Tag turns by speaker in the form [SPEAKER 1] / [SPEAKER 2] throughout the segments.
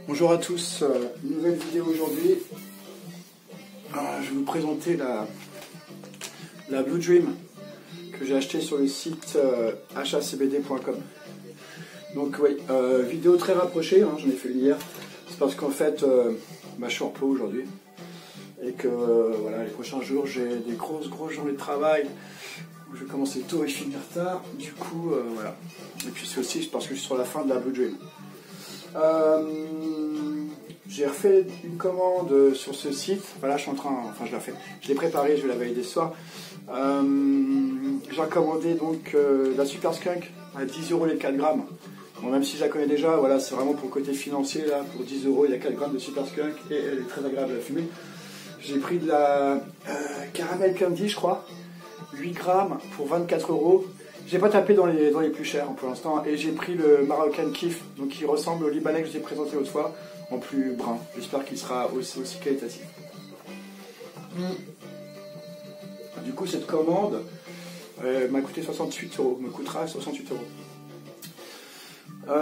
[SPEAKER 1] Bonjour à tous, nouvelle vidéo aujourd'hui. Je vais vous présenter la Blue Dream que j'ai acheté sur le site hacbd.com. Donc oui, vidéo très rapprochée, hein, j'en ai fait une hier. C'est parce qu'en fait, je suis en repos aujourd'hui. Et que voilà, les prochains jours, j'ai des grosses journées de travail. Où je vais commencer tôt et finir tard. Du coup, voilà. Et puis c'est aussi parce que je suis sur la fin de la Blue Dream. J'ai refait une commande sur ce site. Voilà, je suis en train, enfin je l'ai fait. Je l'ai préparé, je vais la valider ce soir. J'ai commandé donc la Super Skunk à 10 € les 4 grammes. Bon, même si je la connais déjà, voilà, c'est vraiment pour le côté financier là. Pour 10 € il y a 4 grammes de Super Skunk et elle est très agréable à fumer. J'ai pris de la Caramel Candy, je crois, 8 grammes pour 24 €. J'ai pas tapé dans les plus chers pour l'instant, et j'ai pris le Moroccan Kiff, donc qui ressemble au Libanais que je vous ai présenté l'autre fois, en plus brun. J'espère qu'il sera aussi qualitatif. Du coup, cette commande m'a coûté 68 €, me coûtera 68 €.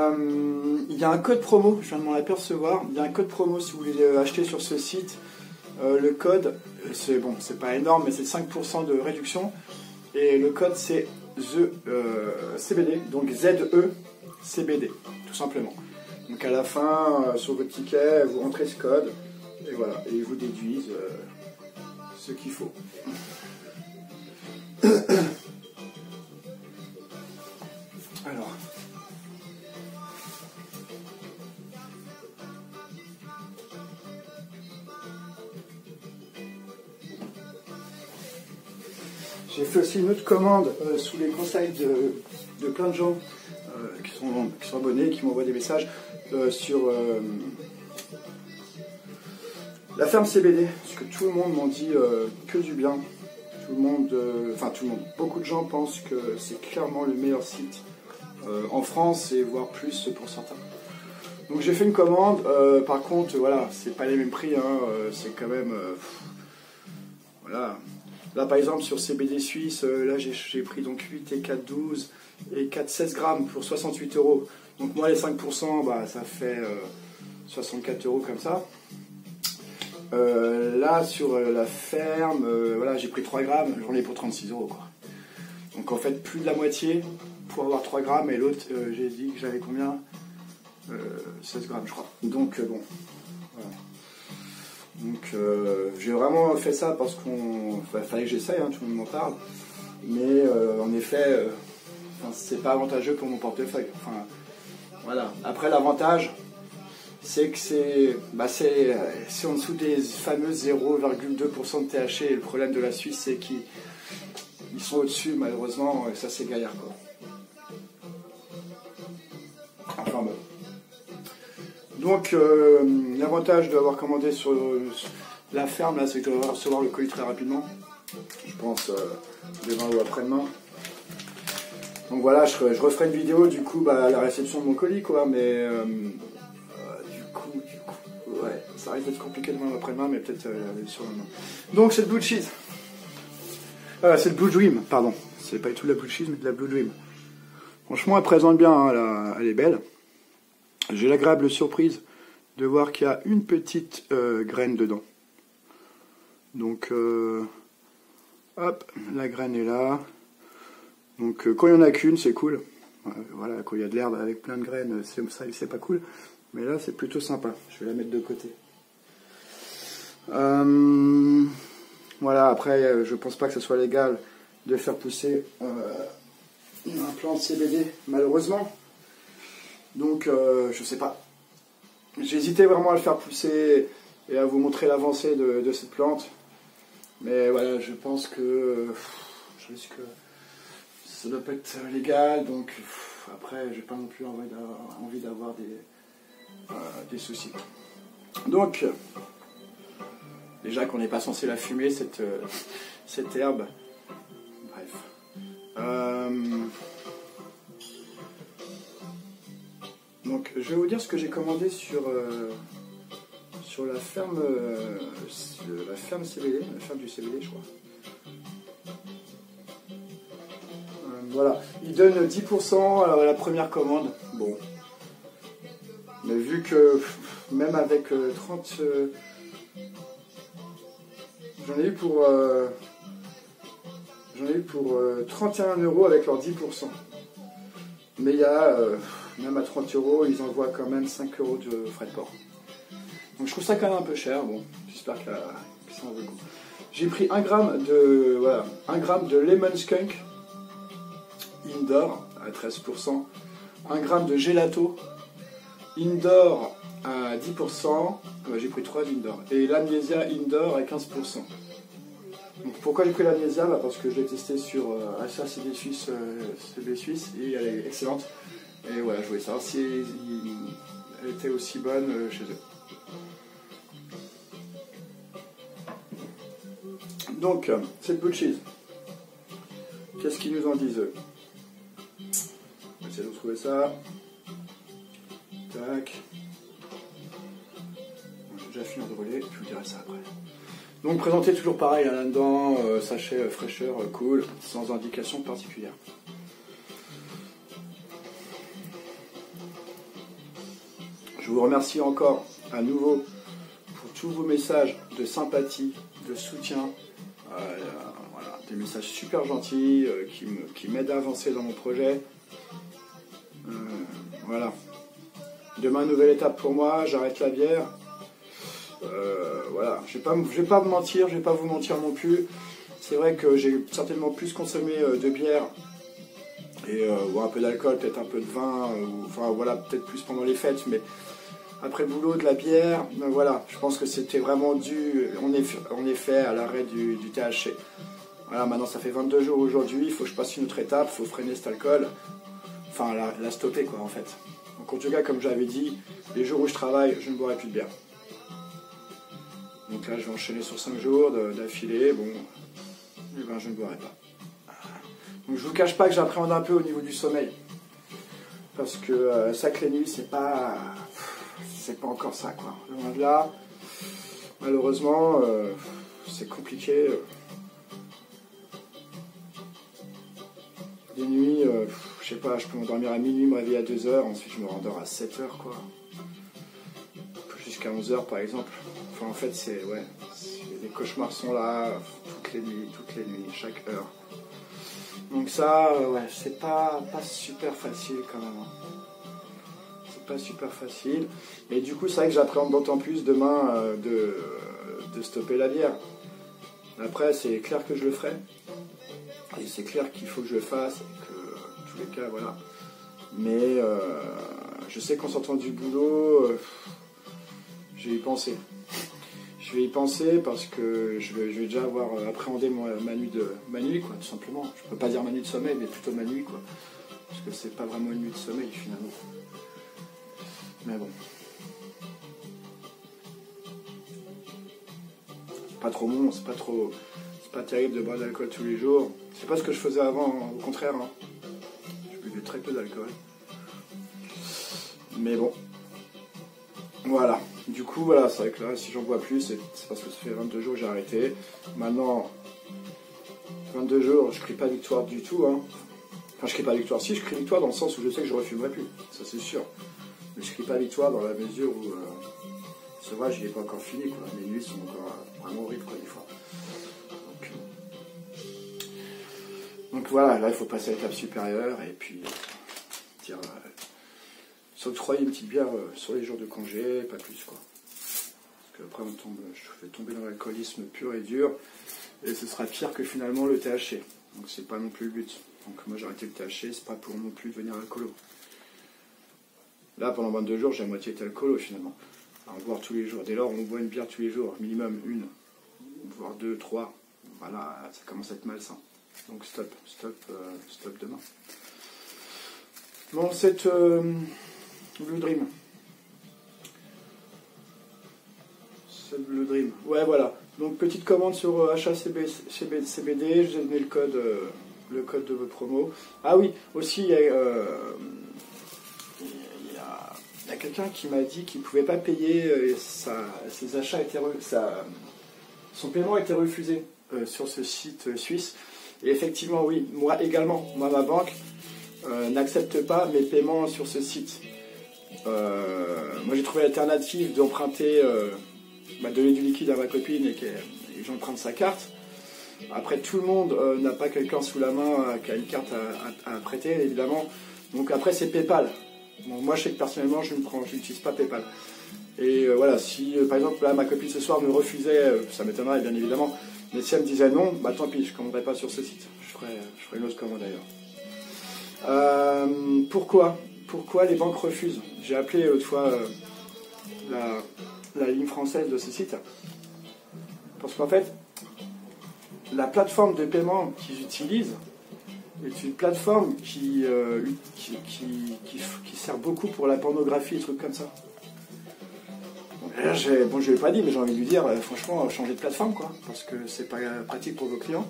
[SPEAKER 1] Il y a un code promo, je viens de m'en apercevoir. Il y a un code promo si vous voulez acheter sur ce site. Le code, c'est bon, c'est pas énorme, mais c'est 5% de réduction. Et le code c'est CBD, donc ZECBD, tout simplement. Donc à la fin, sur votre ticket, vous rentrez ce code, et voilà, et ils vous déduisent ce qu'il faut. Alors. J'ai fait aussi une autre commande sous les conseils de plein de gens qui sont abonnés, qui m'envoient des messages sur la ferme CBD, parce que tout le monde m'en dit que du bien. Tout le monde, beaucoup de gens pensent que c'est clairement le meilleur site en France et voire plus pour certains. Donc j'ai fait une commande, par contre, voilà, c'est pas les mêmes prix, hein, c'est quand même, voilà. Là par exemple sur CBD Suisse, là j'ai pris donc 8 et 4, 12 et 4, 16 grammes pour 68 €. Donc moi les 5%, bah, ça fait 64 € comme ça. Là sur la ferme, voilà, j'ai pris 3 grammes, j'en ai pour 36 € quoi. Donc en fait plus de la moitié pour avoir 3 grammes, et l'autre j'ai dit que j'avais combien, 16 grammes je crois. Donc bon, voilà. Donc j'ai vraiment fait ça parce qu'on fallait que j'essaye, hein, tout le monde m'en parle, mais en effet c'est pas avantageux pour mon portefeuille. Enfin voilà. Après l'avantage c'est que c'est en dessous des fameux 0,2% de THC, et le problème de la Suisse c'est qu'ils sont au-dessus malheureusement, et ça c'est gaillard quoi. Enfin bon. Donc l'avantage d'avoir commandé sur la ferme là, c'est que je vais recevoir le colis très rapidement. Je pense demain ou après-demain. Donc voilà, je referai une vidéo du coup à la réception de mon colis quoi, mais du coup, ouais, ça risque d'être compliqué demain ou après-demain, mais peut-être sur le lendemain. Donc c'est le Blue Cheese. C'est le Blue Dream, pardon. C'est pas du tout de la Blue Cheese, mais de la Blue Dream. Franchement, elle présente bien, hein, elle est belle. J'ai l'agréable surprise de voir qu'il y a une petite graine dedans. Donc, hop, la graine est là. Donc, quand il n'y en a qu'une, c'est cool. Voilà, quand il y a de l'herbe avec plein de graines, c'est pas cool. Mais là, c'est plutôt sympa. Je vais la mettre de côté. Voilà, après, je pense pas que ce soit légal de faire pousser un plant de CBD, malheureusement. Donc, je sais pas. J'hésitais vraiment à le faire pousser et à vous montrer l'avancée de cette plante. Mais voilà, je pense que je risque, ça doit pas être légal. Donc, après, j'ai pas non plus envie d'avoir des soucis. Donc, déjà qu'on n'est pas censé la fumer, cette herbe. Bref. Donc je vais vous dire ce que j'ai commandé sur la ferme CBD, la ferme du CBD je crois. Voilà, il donne 10% à la première commande. Bon. Mais vu que même avec 30... j'en ai eu pour 31 € avec leurs 10%. Mais il y a, même à 30 €, ils envoient quand même 5 € de frais de port. Donc je trouve ça quand même un peu cher. Bon, j'espère que ça en vaut le coup. J'ai pris 1 gramme de Lemon Skunk Indoor à 13%. 1 gramme de Gelato Indoor à 10%. J'ai pris 3 d'Indoor. Et l'Amnesia Indoor à 15%. Donc pourquoi j'ai pris l'Amnesia? Parce que je l'ai testé sur achat CB Suisse, et elle est excellente. Et voilà, je voulais savoir si elle était aussi bonne chez eux. Donc, cette blue cheese, qu'est-ce qu'ils nous en disent eux? On va essayer de retrouver ça. Tac. J'ai déjà fini de rouler, je vous dirai ça après. Donc présenté toujours pareil là-dedans, sachet fraîcheur cool, sans indication particulière. Je vous remercie encore à nouveau pour tous vos messages de sympathie, de soutien, voilà, des messages super gentils qui m'aident à avancer dans mon projet. Voilà. Demain, nouvelle étape pour moi, j'arrête la bière. Voilà, je vais pas vous mentir non plus. C'est vrai que j'ai certainement plus consommé de bière et un peu d'alcool, peut-être un peu de vin, enfin voilà, peut-être plus pendant les fêtes, mais après le boulot, de la bière, voilà, je pense que c'était vraiment dû, en effet, à l'arrêt du THC. Voilà, maintenant ça fait 22 jours aujourd'hui, il faut que je passe une autre étape, il faut freiner cet alcool, enfin la stopper quoi en fait. Donc en tout cas, comme j'avais dit, les jours où je travaille, je ne boirai plus de bière. Donc là, je vais enchaîner sur 5 jours d'affilée. Bon, eh ben, je ne boirai pas. Donc je ne vous cache pas que j'appréhende un peu au niveau du sommeil. Parce que ça que les nuits, c'est pas encore ça, quoi. Loin de là, malheureusement, c'est compliqué. Des nuits, je sais pas, je peux m'endormir à minuit, me réveiller à 2 h, ensuite je me rendors à 7 h, quoi. Jusqu'à 11 h, par exemple. Enfin, en fait, les cauchemars sont là, toutes les nuits, chaque heure. Donc ça, ouais, c'est pas super facile quand même. C'est pas super facile. Et du coup, c'est vrai que j'appréhende d'autant plus demain de stopper la bière. Après, c'est clair que je le ferai. Et c'est clair qu'il faut que je le fasse. Et que, en tous les cas, voilà. Mais je sais qu'en sortant du boulot, je vais y penser. Je vais y penser parce que je vais déjà avoir appréhendé ma nuit, quoi, tout simplement. Je peux pas dire ma nuit de sommeil, mais plutôt ma nuit, quoi. Parce que c'est pas vraiment une nuit de sommeil, finalement. Mais bon. C'est pas trop bon, c'est pas terrible de boire de l'alcool tous les jours. C'est pas ce que je faisais avant, hein, au contraire. Hein. Je buvais très peu d'alcool. Mais bon. Voilà. Du coup, voilà, c'est vrai que là, si j'en bois plus, c'est parce que ça fait 22 jours que j'ai arrêté. Maintenant, 22 jours, je crie pas victoire du tout. Hein. Enfin, je crie pas victoire. Si, je crie victoire dans le sens où je sais que je refumerai plus. Ça, c'est sûr. Mais je crie pas victoire dans la mesure où, c'est vrai, j'y ai pas encore fini, quoi. Mes nuits sont encore vraiment horribles, quoi, des fois. Donc voilà, là, il faut passer à l'étape supérieure et puis s'octroyer une petite bière sur les jours de congé, pas plus, quoi. Parce qu'après, je vais tomber dans l'alcoolisme pur et dur, et ce sera pire que finalement le THC. Donc c'est pas non plus le but. Donc moi j'ai arrêté le THC, c'est pas pour non plus devenir alcoolo. Là, pendant 22 jours, j'ai à moitié été alcoolo finalement. Alors, boire tous les jours. Dès lors, on boit une bière tous les jours, minimum une, voire 2, 3. Voilà, ça commence à être malsain. Donc stop demain. Bon, cette Blue Dream. Cette Blue Dream. Ouais, voilà. Donc petite commande sur achat CBD. Je vous ai donné le code de votre promo. Ah oui, aussi il y a quelqu'un qui m'a dit qu'il ne pouvait pas payer ses achats son paiement a été refusé sur ce site suisse. Et effectivement, oui, moi également, ma banque n'accepte pas mes paiements sur ce site. Moi, Moi j'ai trouvé l'alternative d'emprunter, donner du liquide à ma copine et que j'emprunte sa carte. Après, tout le monde n'a pas quelqu'un sous la main qui a une carte à prêter, évidemment. Donc après, c'est PayPal. Bon, moi, je sais que personnellement, je n'utilise pas PayPal. Et voilà, si par exemple, là, ma copine ce soir me refusait, ça m'étonnerait bien évidemment, mais si elle me disait non, bah tant pis, je ne commanderai pas sur ce site. Je ferai une autre commande d'ailleurs. Pourquoi les banques refusent? J'ai appelé autrefois la ligne française de ce site. Parce qu'en fait, la plateforme de paiement qu'ils utilisent est une plateforme qui sert beaucoup pour la pornographie et des trucs comme ça. Je ne lui ai pas dit, mais j'ai envie de lui dire, franchement, changez de plateforme, quoi, parce que c'est pas pratique pour vos clients.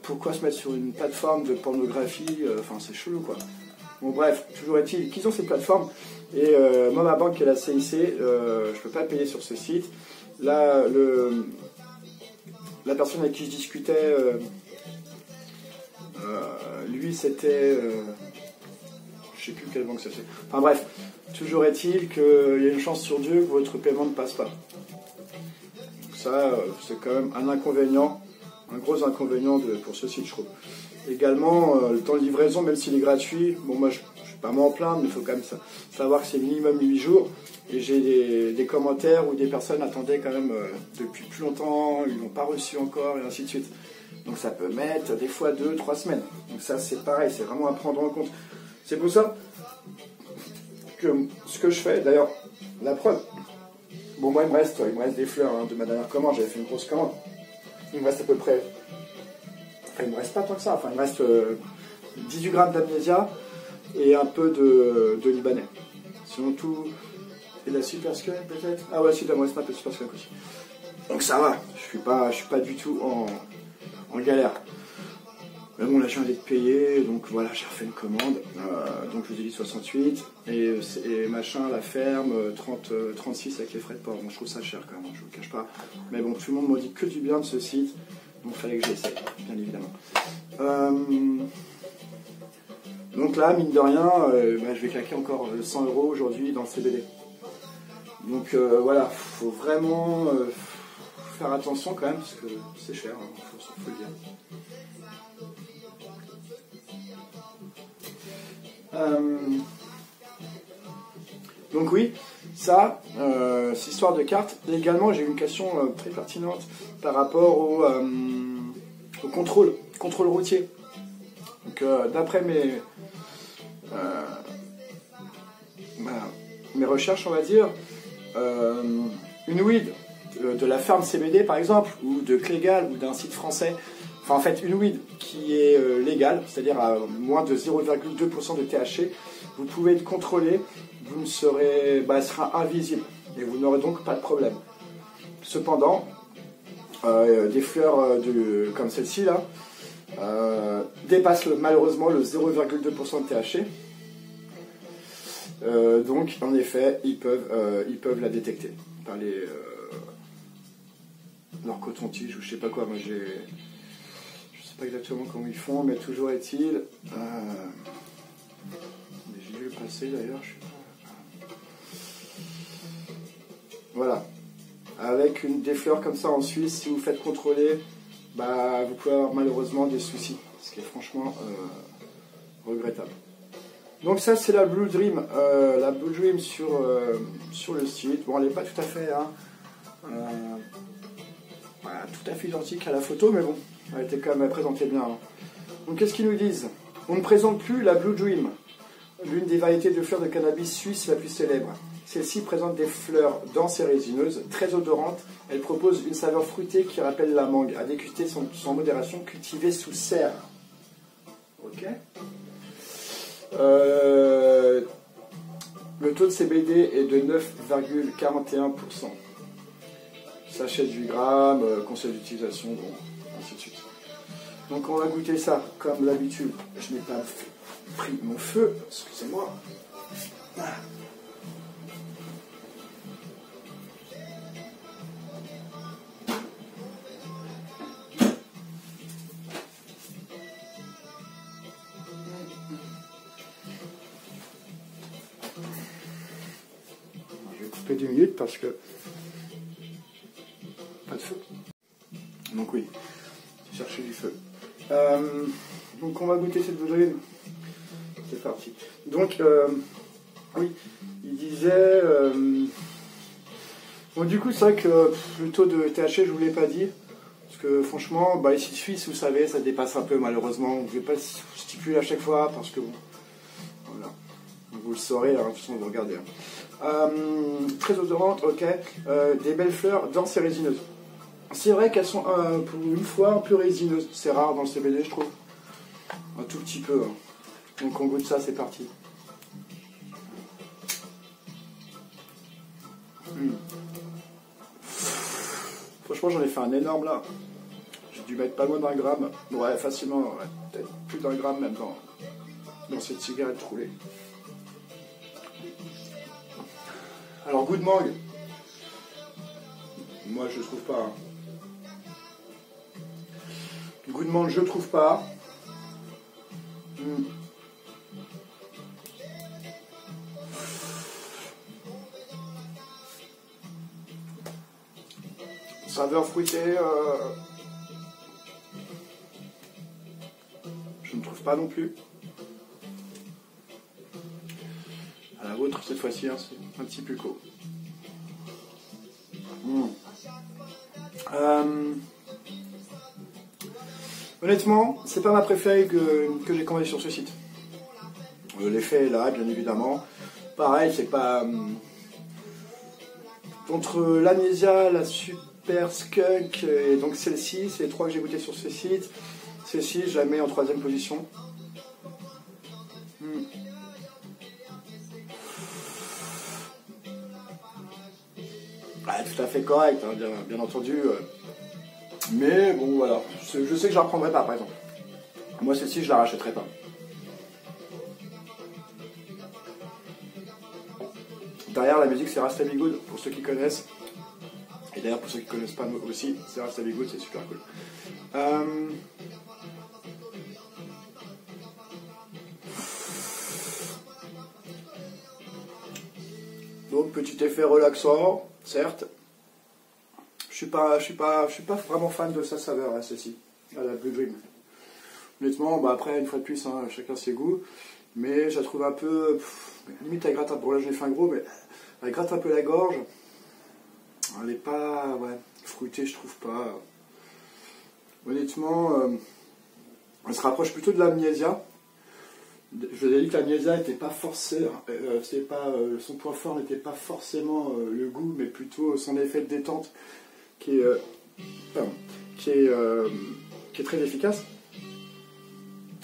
[SPEAKER 1] Pourquoi se mettre sur une plateforme de pornographie? Enfin, c'est chelou, quoi. Bon, bref, toujours est-il qu'ils ont cette plateforme. Et moi, ma banque, qui est la CIC, je ne peux pas payer sur ce site. Là, la personne avec qui je discutais, lui, c'était... je sais plus quelle banque ça c'est. Enfin bref, toujours est-il qu'il y a une chance sur deux que votre paiement ne passe pas. Donc ça, c'est quand même un inconvénient, un gros inconvénient pour ce site, je trouve. Également, le temps de livraison, même s'il est gratuit, bon moi je ne suis pas m'en plaindre, mais il faut quand même savoir que c'est minimum 8 jours. Et j'ai des commentaires où des personnes attendaient quand même depuis plus longtemps, ils n'ont pas reçu encore, et ainsi de suite. Donc ça peut mettre des fois 2-3 semaines. Donc ça c'est pareil, c'est vraiment à prendre en compte. C'est pour ça que ce que je fais, d'ailleurs, la preuve, bon moi il me reste des fleurs de ma dernière commande, j'avais fait une grosse commande. Il me reste à peu près, enfin il me reste pas tant que ça, enfin il me reste 18 grammes d'amnésia et un peu de libanais. Sinon tout... Et la super scale peut-être? Ah ouais, si, il me reste un peu de super scale aussi. Donc ça va, je suis pas du tout en galère. Mais bon, là, j'ai envie de payer, donc voilà, j'ai refait une commande. Donc je vous ai dit 68, et machin, la ferme, 36 avec les frais de port. Bon, je trouve ça cher quand même, je vous le cache pas. Mais bon, tout le monde m'a dit que du bien de ce site, donc il fallait que j'essaie, bien évidemment. Donc là, mine de rien, je vais claquer encore 100 € aujourd'hui dans le CBD. Donc voilà, faut vraiment faire attention quand même, parce que c'est cher, hein, faut le dire. Donc oui, ça, cette histoire de carte. Et également, j'ai une question très pertinente par rapport au contrôle routier. Donc d'après mes recherches, on va dire, une weed de la ferme CBD par exemple, ou de Clégal, ou d'un site français, enfin en fait une weed qui est légale, c'est-à-dire à moins de 0,2% de THC, vous pouvez être contrôlé, vous ne serez, elle sera invisible, et vous n'aurez donc pas de problème. Cependant, des fleurs comme celle-ci là, dépassent malheureusement le 0,2% de THC. Donc en effet ils peuvent la détecter par leur coton-tige ou je sais pas quoi. Moi je sais pas exactement comment ils font, mais toujours est-il, j'ai dû le passer d'ailleurs, je sais pas. Voilà, avec des fleurs comme ça en Suisse, si vous faites contrôler, vous pouvez avoir malheureusement des soucis, ce qui est franchement regrettable. Donc ça c'est la Blue Dream, sur le site. Bon, elle n'est pas tout à fait tout à fait identique à la photo, mais bon, elle était quand même présentée bien. Hein. Donc qu'est-ce qu'ils nous disent? On ne présente plus la Blue Dream, l'une des variétés de fleurs de cannabis suisse la plus célèbre. Celle-ci présente des fleurs denses et résineuses, très odorantes. Elle propose une saveur fruitée qui rappelle la mangue, à déguster sans modération, cultivée sous serre. Ok. Le taux de CBD est de 9,41%. Sachet de 8 grammes, conseil d'utilisation, bon, ainsi de suite. Donc on va goûter ça, comme d'habitude. Je n'ai pas pris mon feu, excusez-moi. Voilà. respect d'une minute parce que pas de feu. Donc oui, chercher du feu. Donc on va goûter cette bouteille. C'est parti. Donc oui, il disait. Bon du coup c'est vrai que le taux de THC je vous l'ai pas dit. Parce que franchement, bah, ici de Suisse, vous savez, ça dépasse un peu malheureusement. Je ne vais pas stipuler à chaque fois parce que bon. Voilà. Vous le saurez, hein, de toute façon vous regardez. Hein. Très odorante, ok. Des belles fleurs, denses et résineuses. C'est vrai qu'elles sont pour une fois un peu résineuses. C'est rare dans le CBD, je trouve. Un tout petit peu. Hein. Donc on goûte ça, c'est parti. Franchement, j'en ai fait un énorme là. J'ai dû mettre pas loin d'un gramme. Ouais, facilement, ouais, peut-être plus d'un gramme même dans cette cigarette roulée. Alors, goût de mangue. Moi, je trouve pas. Hein. Goût de mangue, je trouve pas. Saveur fruitée, je ne trouve pas non plus. À la vôtre, cette fois-ci, hein, c'est un petit peu court. Honnêtement, c'est pas ma préférée que j'ai commandée sur ce site. L'effet est là, bien évidemment. Pareil, c'est pas... entre l'amnésia, la super skunk et donc celle-ci, c'est les trois que j'ai goûté sur ce site. Celle-ci, je la mets en 3e position. Ah, tout à fait correct, hein, bien entendu. Mais bon, voilà. Je sais que je la reprendrai pas, par exemple. Moi, celle-ci, je la rachèterai pas. Derrière, la musique, c'est Rasta Be Good, pour ceux qui connaissent. Et d'ailleurs, pour ceux qui ne connaissent pas aussi, c'est Rasta Be Good, c'est super cool. Donc, petit effet relaxant, certes. Je suis pas vraiment fan de sa saveur, hein, celle-ci, à la Blue Dream. Honnêtement, bah après, une fois de plus, hein, chacun ses goûts. Mais je la trouve un peu... limite, elle gratte un peu. Bon, là, je l'ai fait un gros, mais elle gratte un peu la gorge. Elle n'est pas... ouais, fruitée, je trouve pas. Honnêtement, elle se rapproche plutôt de l'amnésia. Je vous ai dit que l'amnésia n'était pas forcément... son point fort n'était pas forcément le goût, mais plutôt son effet de détente qui est très efficace.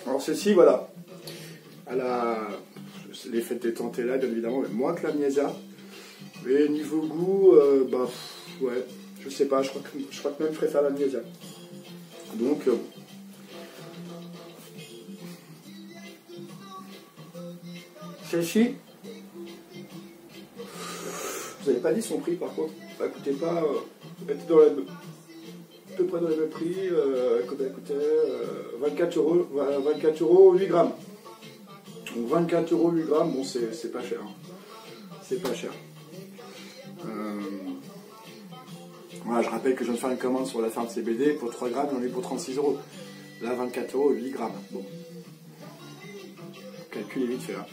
[SPEAKER 1] Alors celle-ci, voilà, elle a l'effet de détente est là, bien évidemment, mais moins que l'amnésia. Et niveau goût, bah ouais, je sais pas, je crois que même je préfère l'amnésia. Donc celle-ci, vous n'avez pas dit son prix par contre. Ça coûtait pas, elle était à peu près dans le même prix, elle coûtait 24 €, 8 grammes. Donc 24 € 8 grammes, bon c'est pas cher. Hein. C'est pas cher. Voilà, je rappelle que je viens de faire une commande sur la ferme CBD pour 3 grammes, on est pour 36 €. Là 24 € 8 grammes. Bon. Le calcul est vite fait là.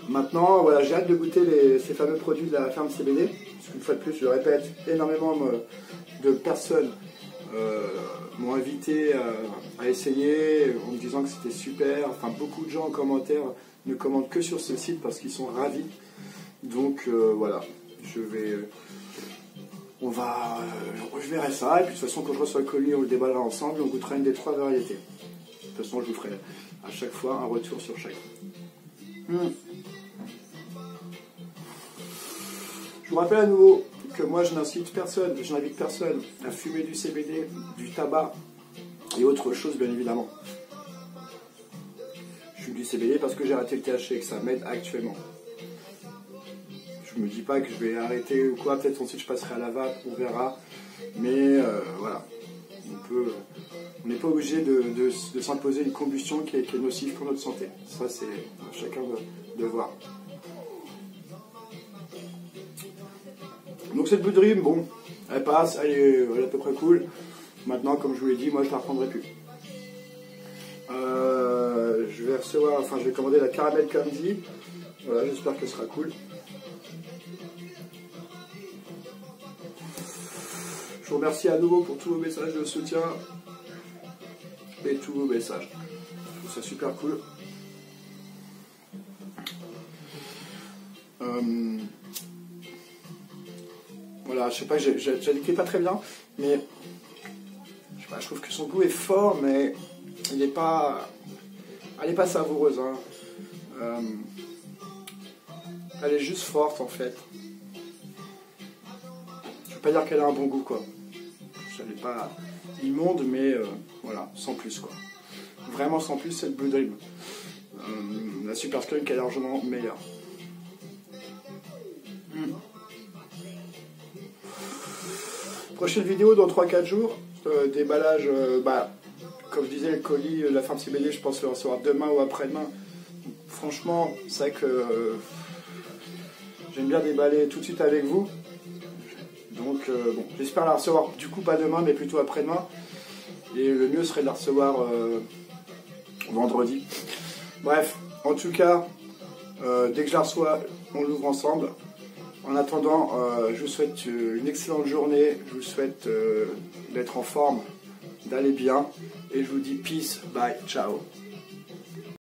[SPEAKER 1] Maintenant, voilà, j'ai hâte de goûter ces fameux produits de la ferme CBD. Parce qu'une fois de plus, je le répète, énormément de personnes m'ont invité à essayer en me disant que c'était super. Enfin, beaucoup de gens en commentaire ne commandent que sur ce site parce qu'ils sont ravis. Donc voilà, je verrai ça. Et puis de toute façon, quand je reçois le colis, on le déballera ensemble. On goûtera une des 3 variétés. De toute façon, je vous ferai à chaque fois un retour sur chaque. Je vous rappelle à nouveau que moi je n'invite personne à fumer du CBD, du tabac et autre chose bien évidemment. Je fume du CBD parce que j'ai arrêté le THC et que ça m'aide actuellement. Je me dis pas que je vais arrêter ou quoi, peut-être ensuite je passerai à la vape, on verra. Mais voilà, on n'est pas obligé de s'imposer une combustion qui est nocive pour notre santé. Ça c'est chacun de voir. Donc cette Blue Dream, bon, elle passe, elle est à peu près cool. Maintenant, comme je vous l'ai dit, moi je la reprendrai plus. Je vais recevoir, enfin je vais commander la Caramel Candy. Voilà, j'espère qu'elle sera cool. Je vous remercie à nouveau pour tous vos messages de soutien et tous vos messages. Je trouve ça super cool. Voilà, je sais pas, j'écris pas très bien, mais je sais pas, je trouve que son goût est fort, mais il n'est pas, elle n'est pas savoureuse. Hein. Elle est juste forte en fait. Je veux pas dire qu'elle a un bon goût quoi. Elle n'est pas immonde, mais voilà, sans plus quoi. Vraiment sans plus, cette Blue Dream. La Super Skunk est largement meilleure. Prochaine vidéo dans 3-4 jours. Déballage, comme je disais, le colis, la fin de CBD, je pense le recevoir demain ou après-demain. Franchement, c'est vrai que j'aime bien déballer tout de suite avec vous. Donc, bon, j'espère la recevoir du coup pas demain, mais plutôt après-demain. Et le mieux serait de la recevoir vendredi. Bref, en tout cas, dès que je la reçois, on l'ouvre ensemble. En attendant, je vous souhaite une excellente journée. Je vous souhaite d'être en forme, d'aller bien. Et je vous dis peace, bye, ciao.